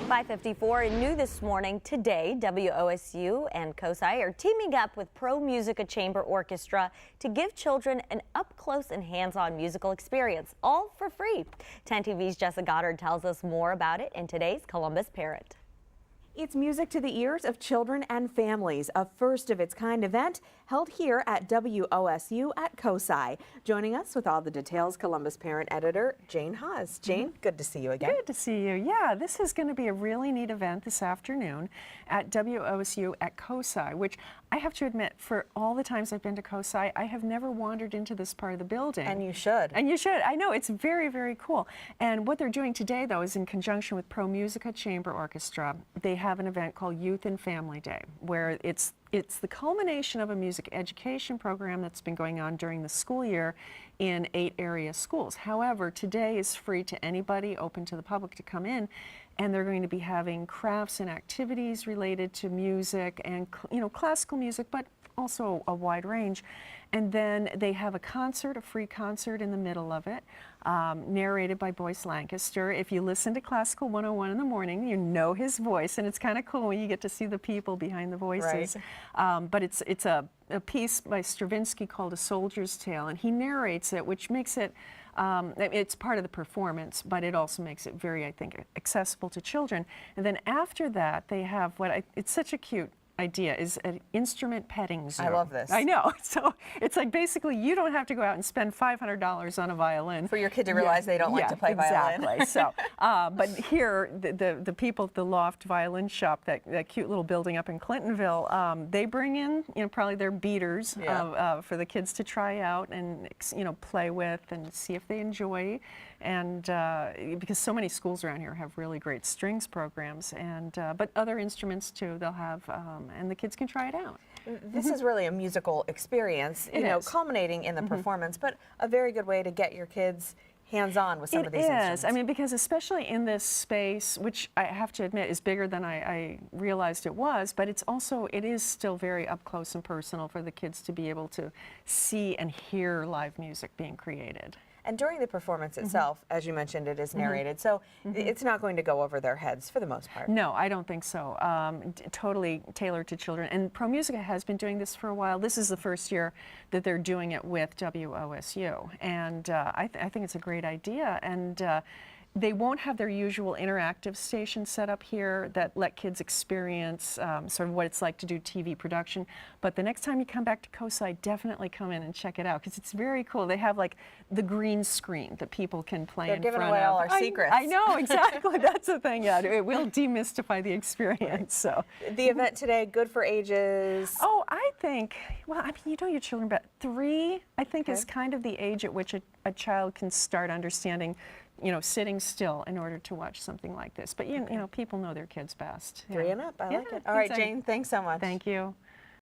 5:54 and new this morning. Today, WOSU and COSI are teaming up with Promusica Chamber Orchestra to give children an up-close and hands-on musical experience, all for free. 10 TV's Jessica Goddard tells us more about it in today's Columbus Parent. It's music to the ears of children and families, a first-of-its-kind event held here at WOSU at COSI. Joining us with all the details, Columbus Parent Editor Jane Haas. Jane, good to see you again. Good to see you. Yeah, this is going to be a really neat event this afternoon at WOSU at COSI, which I have to admit, for all the times I've been to COSI, I have never wandered into this part of the building. And you should. And you should. I know, it's very, very cool. And what they're doing today, though, is in conjunction with Promusica Chamber Orchestra. They have an event called Youth and Family Day, where it's the culmination of a music education program that's been going on during the school year in 8 area schools. However, today is free to anybody, open to the public to come in, and they're going to be having crafts and activities related to music and, you know, classical music, but also a wide range. And then they have a concert, a free concert in the middle of it, narrated by Boyce Lancaster. If you listen to Classical 101 in the morning, you know his voice, and it's kind of cool when you get to see the people behind the voices. Right. But it's a piece by Stravinsky called A Soldier's Tale, and he narrates it, which makes it, it's part of the performance, but it also makes it very, I think, accessible to children. And then after that, they have it's such a cute idea, is an instrument petting zoo. I love this. I know. So it's like basically you don't have to go out and spend $500 on a violin. For your kid to realize they don't like to play violin. Exactly. So, but here, the people at the Loft Violin Shop, that cute little building up in Clintonville, they bring in, you know, probably their beaters for the kids to try out and, you know, play with and see if they enjoy. And because so many schools around here have really great strings programs, and but other instruments too, they'll have, and the kids can try it out. This is really a musical experience, you know, culminating in the performance, but a very good way to get your kids hands-on with some of these instruments. I mean, because especially in this space, which I have to admit is bigger than I realized it was, but it is still very up close and personal for the kids to be able to see and hear live music being created. And during the performance itself, as you mentioned, it is narrated, so it's not going to go over their heads for the most part. No, I don't think so. Totally tailored to children. And Promusica has been doing this for a while. This is the first year that they're doing it with WOSU. And I think it's a great idea. And they won't have their usual interactive station set up here that let kids experience sort of what it's like to do TV production. But the next time you come back to COSI, definitely come in and check it out, because it's very cool. They have like the green screen that people can play in front of. They're giving away all our secrets. I know, exactly. That's the thing. Yeah, it will demystify the experience. So the event today, good for ages? Oh, I think, well, I mean, you know, your children, about 3, I think, is kind of the age at which a child can start understanding, you know, sitting still in order to watch something like this. But, you know, people know their kids best. 3 and up, I like it. All right, Jane, thanks so much. Thank you.